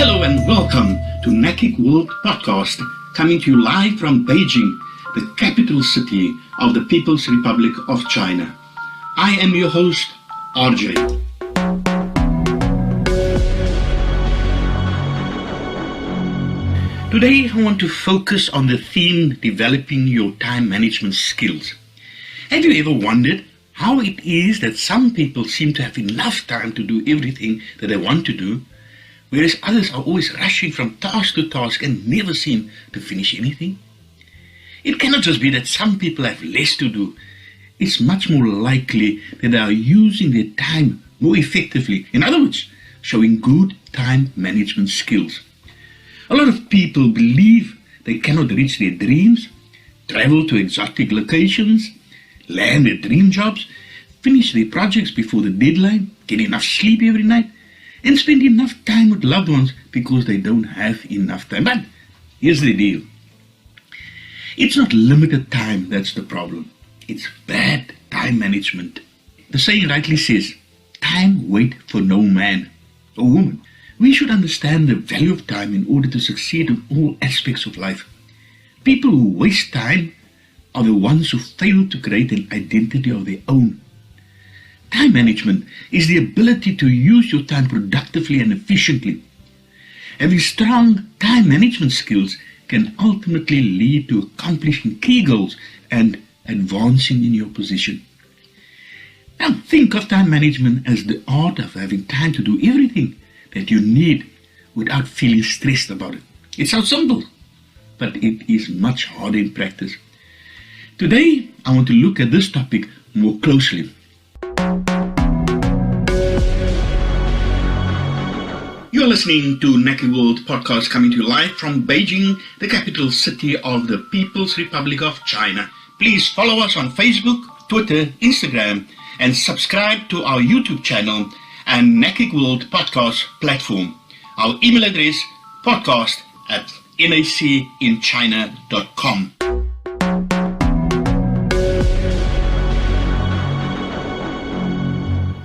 Hello and welcome to Nakik World Podcast, coming to you live from Beijing, the capital city of the People's Republic of China. I am your host, RJ. Today I want to focus on the theme developing your time management skills. Have you ever wondered how it is that some people seem to have enough time to do everything that they want to do, whereas others are always rushing from task to task and never seem to finish anything? It cannot just be that some people have less to do. It's much more likely that they are using their time more effectively. In other words, showing good time management skills. A lot of people believe they cannot reach their dreams, travel to exotic locations, land their dream jobs, finish their projects before the deadline, get enough sleep every night, and spend enough time with loved ones because they don't have enough time. But here's the deal. It's not limited time that's the problem. It's bad time management. The saying rightly says, time waits for no man or woman. We should understand the value of time in order to succeed in all aspects of life. People who waste time are the ones who fail to create an identity of their own. Time management is the ability to use your time productively and efficiently. Having strong time management skills can ultimately lead to accomplishing key goals and advancing in your position. Now think of time management as the art of having time to do everything that you need without feeling stressed about it. It sounds simple, but it is much harder in practice. Today, I want to look at this topic more closely. You're listening to Nakik World Podcast, coming to you live from Beijing, the capital city of the People's Republic of China. Please follow us on Facebook, Twitter, Instagram, and subscribe to our YouTube channel and Nakik World Podcast platform. Our email address, podcast@nacinchina.com.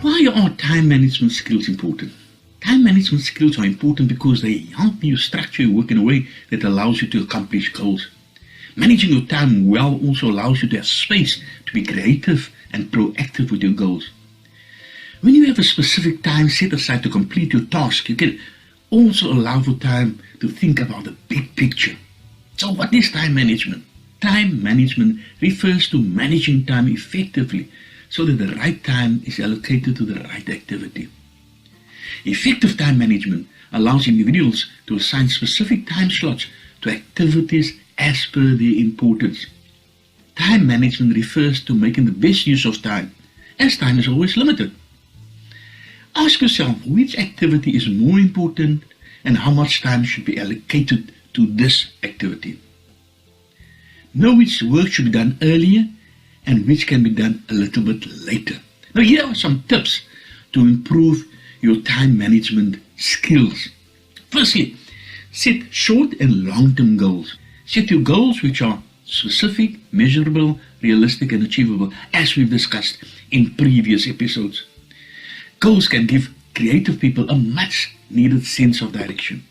Why are time management skills important? Time management skills are important because they help you structure your work in a way that allows you to accomplish goals. Managing your time well also allows you to have space to be creative and proactive with your goals. When you have a specific time set aside to complete your task, you can also allow for time to think about the big picture. So what is time management? Time management refers to managing time effectively so that the right time is allocated to the right activity. Effective time management allows individuals to assign specific time slots to activities as per their importance. Time management refers to making the best use of time, as time is always limited. Ask yourself which activity is more important and how much time should be allocated to this activity. Know which work should be done earlier and which can be done a little bit later. Now here are some tips to improve your time management skills. Firstly, set short and long-term goals. Set your goals which are specific, measurable, realistic and achievable, as we've discussed in previous episodes. Goals can give creative people a much needed sense of direction.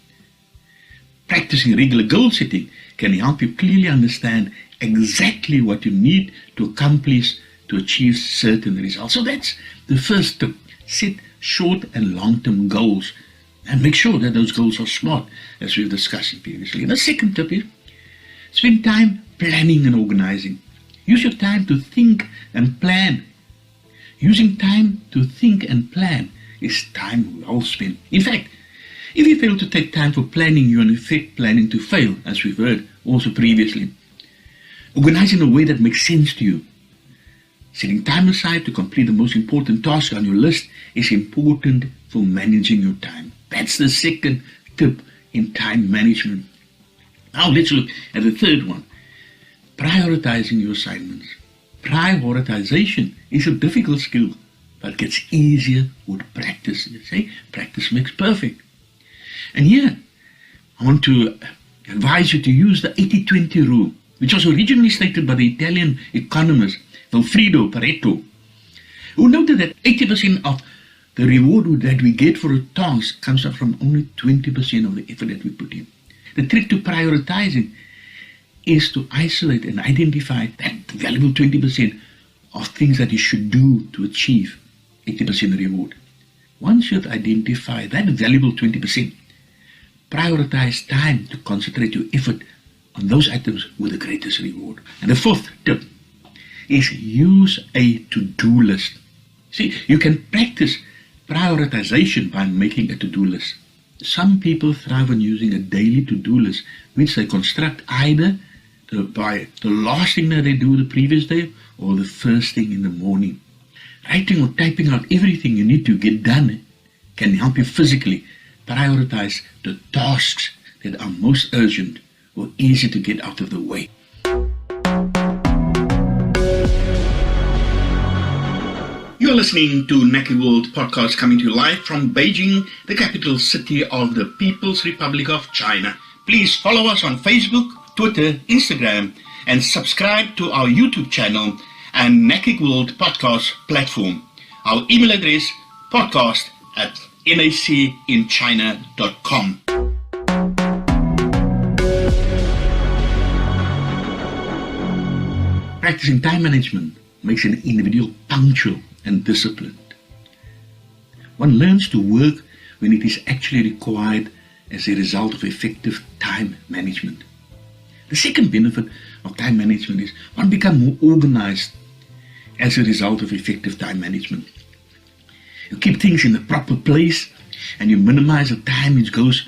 Practicing regular goal setting can help you clearly understand exactly what you need to accomplish to achieve certain results. So that's the first tip. Set short and long-term goals and make sure that those goals are smart, as we've discussed previously. And the second tip is spend time planning and organizing. Use your time to think and plan. Using time to think and plan is time well spent. In fact, if you fail to take time for planning, you're in effect planning to fail, as we've heard also previously. Organize in a way that makes sense to you. Setting time aside to complete the most important task on your list is important for managing your time. That's the second tip in time management. Now let's look at the third one. Prioritizing your assignments. Prioritization is a difficult skill, but gets easier with practice. You say, practice makes perfect. And here, I want to advise you to use the 80-20 rule, which was originally stated by the Italian economist Wilfredo Pareto, who noted that 80% of The reward that we get for a task comes up from only 20% of the effort that we put in. The trick to prioritizing is to isolate and identify that valuable 20% of things that you should do to achieve 80% reward. Once you have identified that valuable 20%, prioritize time to concentrate your effort on those items with the greatest reward. And the fourth tip is use a to-do list. See, you can practice prioritization by making a to-do list. Some people thrive on using a daily to-do list, which they construct either by the last thing that they do the previous day or the first thing in the morning. Writing or typing out everything you need to get done can help you physically prioritize the tasks that are most urgent or easy to get out of the way. You're listening to Naked World podcast coming to you live from Beijing, the capital city of the People's Republic of China. Please follow us on Facebook, Twitter, Instagram, and subscribe to our YouTube channel and Naked World podcast platform. Our email address, podcast@nacinchina.com. Practicing time management makes an individual punctual and disciplined. One learns to work when it is actually required as a result of effective time management. The second benefit of time management is one becomes more organized as a result of effective time management. You keep things in the proper place and you minimize the time which goes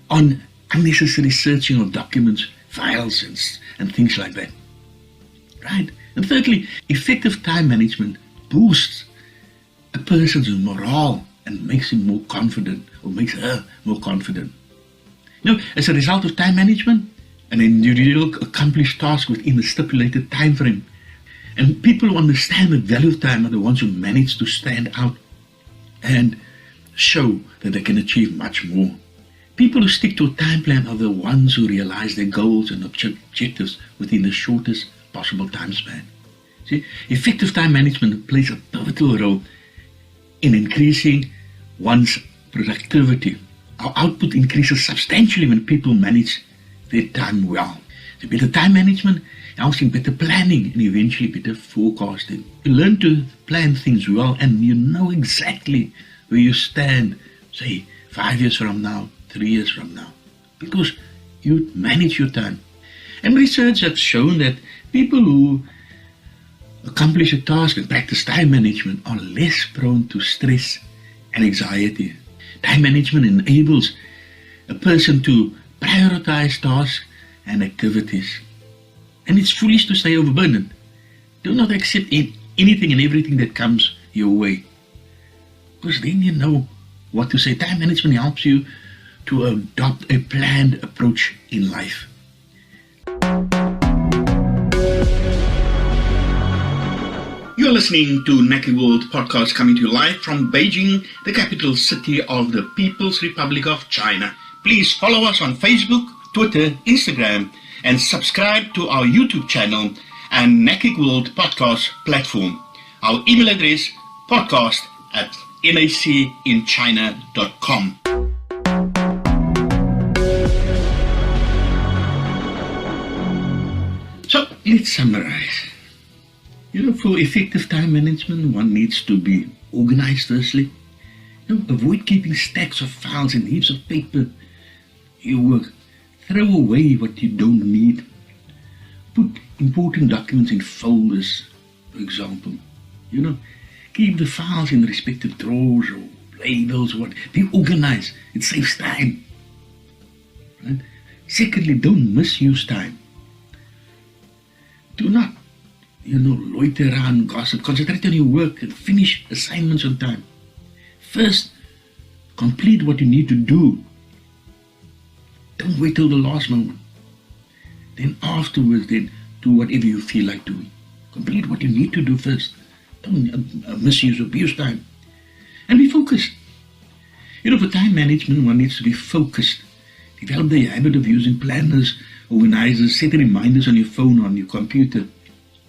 on unnecessary searching of documents, files, and things like that. Right? And thirdly, effective time management boosts a person's morale and makes him more confident, or makes her more confident. As a result of time management, an individual accomplishes tasks within the stipulated time frame. And people who understand the value of time are the ones who manage to stand out and show that they can achieve much more. People who stick to a time plan are the ones who realize their goals and objectives within the shortest possible time span. See, effective time management plays a pivotal role in increasing one's productivity. Our output increases substantially when people manage their time well. So better time management helps in better planning and eventually better forecasting. You learn to plan things well and you know exactly where you stand, say 5 years from now, 3 years from now, because you manage your time. And research has shown that people who accomplish a task and practice time management are less prone to stress and anxiety. Time management enables a person to prioritize tasks and activities. And it's foolish to stay overburdened. Do not accept anything and everything that comes your way, because then you know what to say. Time management helps you to adopt a planned approach in life. You're listening to Naked World podcast coming to you live from Beijing, the capital city of the People's Republic of China. Please follow us on Facebook, Twitter, Instagram, and subscribe to our YouTube channel and Naked World podcast platform. Our email address, podcast@nacinchina.com. So let's summarize. For effective time management, one needs to be organized firstly. Avoid keeping stacks of files and heaps of paper. Throw away what you don't need. Put important documents in folders, for example. Keep the files in respective drawers or labels. Be organized. It saves time. Right? Secondly, don't misuse time. Do not loiter around, gossip. Concentrate on your work and finish assignments on time. First, complete what you need to do. Don't wait till the last moment. Then afterwards, do whatever you feel like doing. Complete what you need to do first. Don't misuse or abuse time. And be focused. For time management, one needs to be focused. Develop the habit of using planners, organizers, set reminders on your phone or on your computer.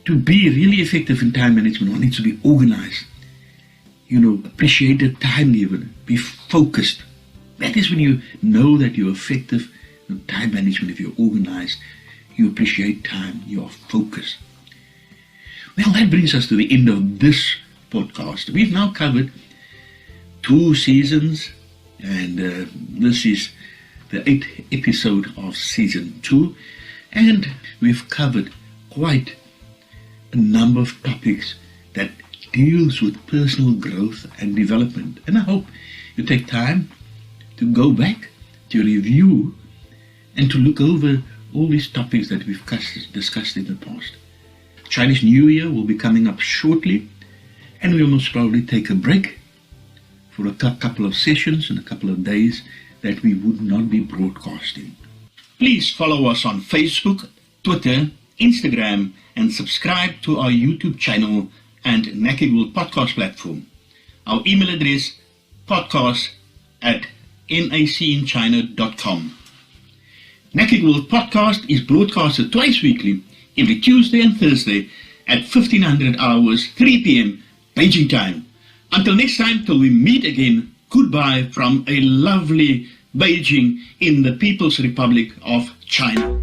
To be really effective in time management, one needs to be organized. appreciate the time given. Be focused. That is when you know that you're effective in time management. If you're organized, you appreciate time, you are focused. Well, that brings us to the end of this podcast. We've now covered 2 seasons, and this is the 8th episode of season 2, and we've covered quite a number of topics that deals with personal growth and development. And I hope you take time to go back, to review, and to look over all these topics that we've discussed in the past. Chinese New Year will be coming up shortly, and we'll most probably take a break for a couple of sessions and a couple of days that we would not be broadcasting. Please follow us on Facebook, Twitter, Instagram, and subscribe to our YouTube channel and Naked podcast platform. Our email address, podcast@nacinchina.com. Naked World Podcast is broadcasted twice weekly, every Tuesday and Thursday at 1500 hours, 3 p.m. Beijing time. Until next time, till we meet again, goodbye from a lovely Beijing in the People's Republic of China.